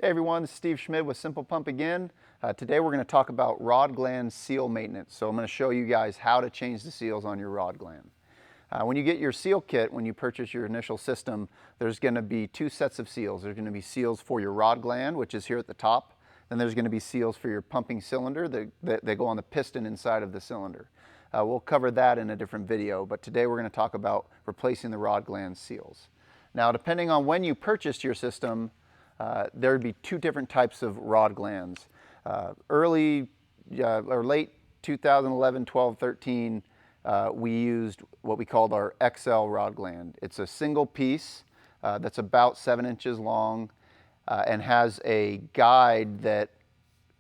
Hey everyone, this is Steve Schmid with Simple Pump again. Today we're going to talk about Rod Gland seal maintenance. So I'm going to show you guys how to change the seals on your Rod Gland. When you get your seal kit, when you purchase your initial system, there's going to be two sets of seals. There's going to be seals for your Rod Gland, which is here at the top. Then there's going to be seals for your pumping cylinder that go on the piston inside of the cylinder. We'll cover that in a different video, but today we're going to talk about replacing the Rod Gland seals. Now, depending on when you purchased your system, there would be two different types of Rod Glands. Early or late 2011, 12, 13, we used what we called our XL Rod Gland. It's a single piece that's about 7 inches long and has a guide that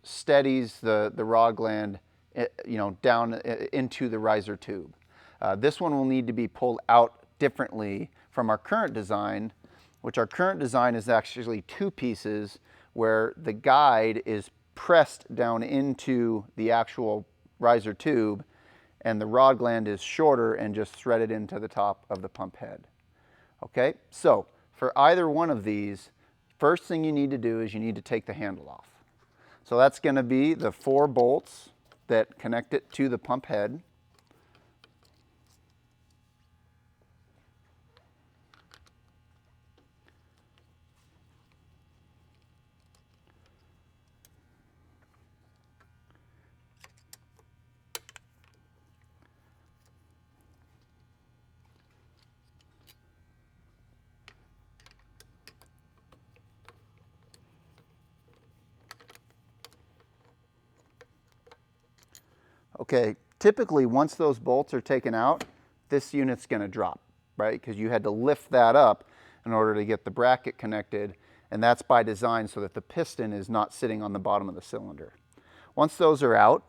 steadies the Rod Gland down into the riser tube. This one will need to be pulled out differently from our current design, which our current design is actually two pieces where the guide is pressed down into the actual riser tube and the Rod Gland is shorter and just threaded into the top of the pump head. Okay, so for either one of these, first thing you need to do is you need to take the handle off. So that's going to be the 4 bolts that connect it to the pump head. Okay, typically once those bolts are taken out, this unit's going to drop, right? Because you had to lift that up in order to get the bracket connected, and that's by design so that the piston is not sitting on the bottom of the cylinder. Once those are out,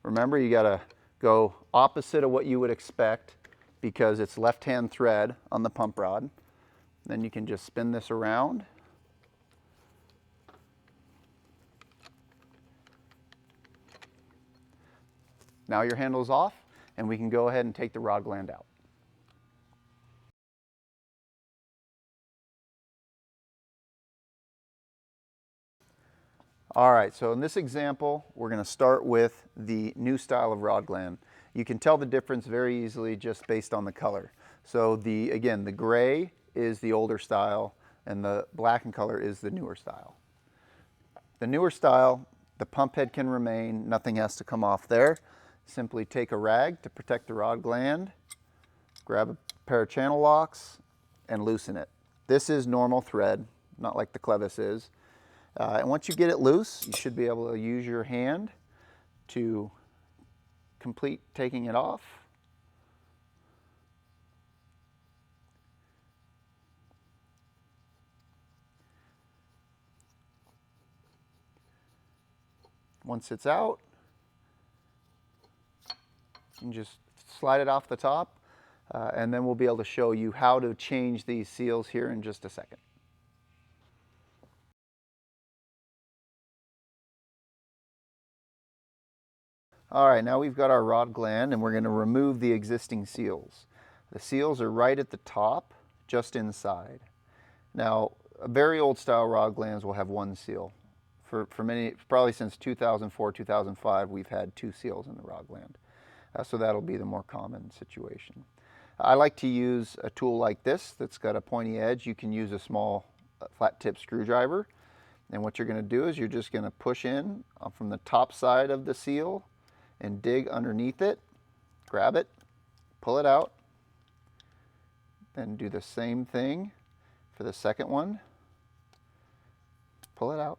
remember you got to go opposite of what you would expect because it's left-hand thread on the pump rod. Then you can just spin this around. Now your handle's off, and we can go ahead and take the Rod Gland out. All right, so in this example, we're going to start with the new style of Rod Gland. You can tell the difference very easily just based on the color. So again, the gray is the older style, and the black in color is the newer style. The newer style, the pump head can remain, nothing has to come off there. Simply take a rag to protect the Rod Gland, grab a pair of channel locks, and loosen it. This is normal thread, not like the clevis is. And once you get it loose, you should be able to use your hand to complete taking it off. Once it's out, you can just slide it off the top, and then we'll be able to show you how to change these seals here in just a second. All right, now we've got our Rod Gland, and we're going to remove the existing seals. The seals are right at the top, just inside. Now, very old style Rod Glands will have one seal. For many, probably since 2004, 2005, we've had 2 seals in the Rod Gland. So that'll be the more common situation. I like to use a tool like this that's got a pointy edge. You can use a small flat tip screwdriver. And what you're going to do is you're just going to push in from the top side of the seal and dig underneath it, grab it, pull it out, then do the same thing for the second one, pull it out.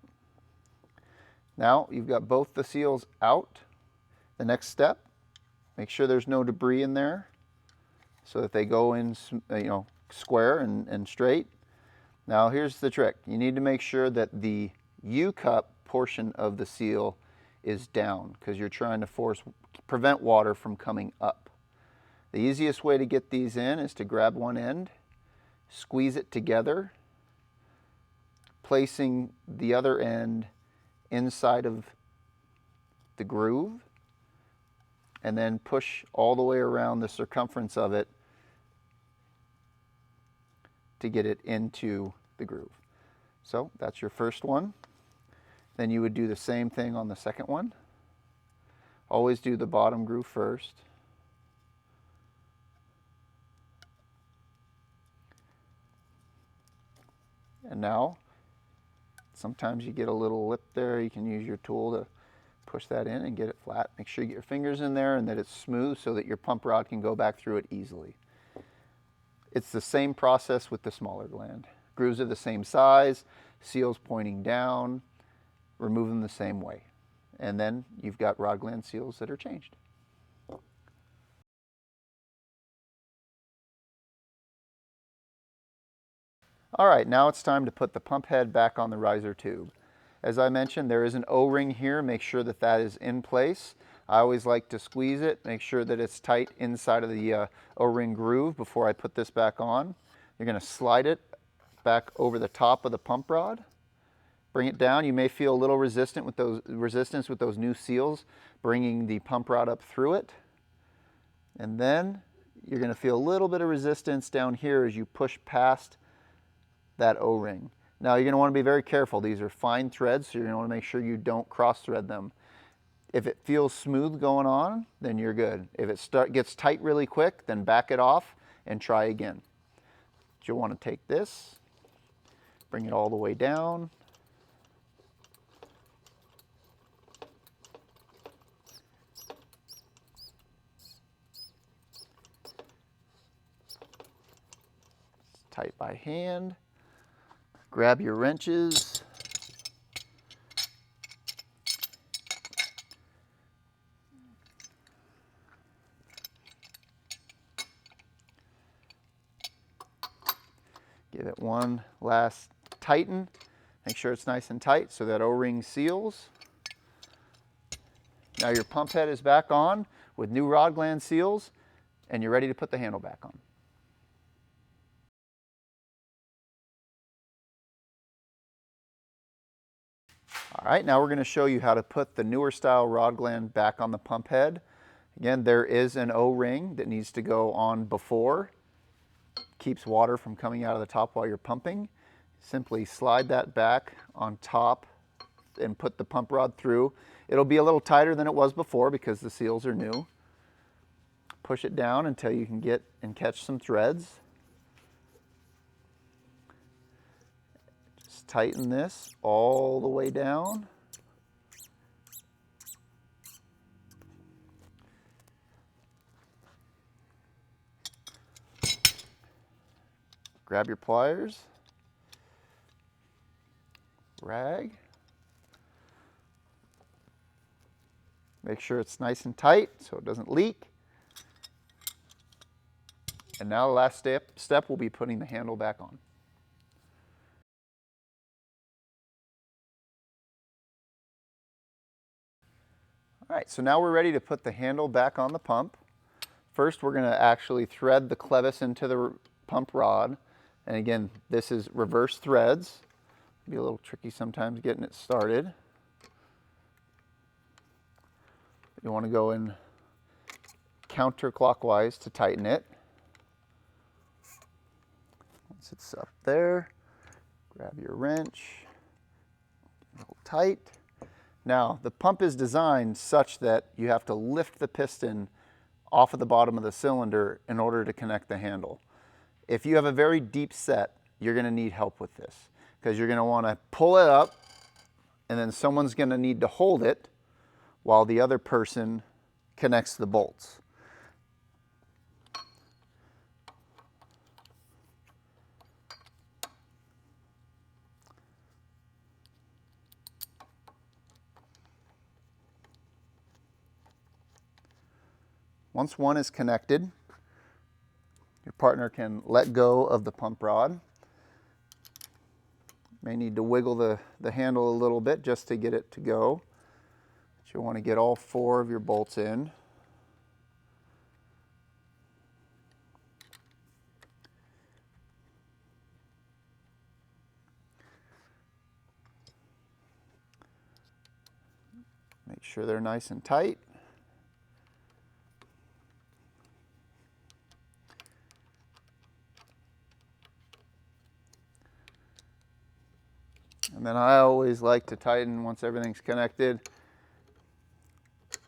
Now you've got both the seals out. The next step, make sure there's no debris in there so that they go in square and straight. Now here's the trick. You need to make sure that the U-cup portion of the seal is down because you're trying to prevent water from coming up. The easiest way to get these in is to grab one end, squeeze it together, placing the other end inside of the groove, and then push all the way around the circumference of it to get it into the groove. So that's your first one. Then you would do the same thing on the second one. Always do the bottom groove first. And now, sometimes you get a little lip there. You can use your tool to push that in and get it flat. Make sure you get your fingers in there and that it's smooth so that your pump rod can go back through it easily. It's the same process with the smaller gland. Grooves are the same size, seals pointing down, remove them the same way. And then you've got rod gland seals that are changed. All right, now it's time to put the pump head back on the riser tube. As I mentioned, there is an O-ring here. Make sure that that is in place. I always like to squeeze it, make sure that it's tight inside of the O-ring groove before I put this back on. You're going to slide it back over the top of the pump rod. Bring it down. You may feel a little resistance with those new seals, bringing the pump rod up through it. And then you're going to feel a little bit of resistance down here as you push past that O-ring. Now you're going to want to be very careful. These are fine threads, so you're going to want to make sure you don't cross thread them. If it feels smooth going on, then you're good. If it gets tight really quick, then back it off and try again. So you'll want to take this, bring it all the way down. It's tight by hand. Grab your wrenches. Give it one last tighten. Make sure it's nice and tight so that O-ring seals. Now your pump head is back on with new rod gland seals, and you're ready to put the handle back on. All right, now we're going to show you how to put the newer style rod gland back on the pump head. Again, there is an O-ring that needs to go on before. Keeps water from coming out of the top while you're pumping. Simply slide that back on top and put the pump rod through. It'll be a little tighter than it was before because the seals are new. Push it down until you can get and catch some threads. Just tighten this all the way down. Grab your pliers, rag. Make sure it's nice and tight so it doesn't leak. And now the last step will be putting the handle back on. All right, so now we're ready to put the handle back on the pump. First, we're going to actually thread the clevis into the pump rod. And again, this is reverse threads. It'll be a little tricky sometimes getting it started. You want to go in counterclockwise to tighten it. Once it's up there, grab your wrench, hold tight. Now, the pump is designed such that you have to lift the piston off of the bottom of the cylinder in order to connect the handle. If you have a very deep set, you're going to need help with this because you're going to want to pull it up and then someone's going to need to hold it while the other person connects the bolts. Once one is connected, your partner can let go of the pump rod. May need to wiggle the handle a little bit just to get it to go. But you'll want to get all 4 of your bolts in. Make sure they're nice and tight. And then I always like to tighten once everything's connected.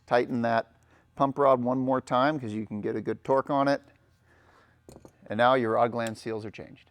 Tighten that pump rod one more time because you can get a good torque on it. And now your rod gland seals are changed.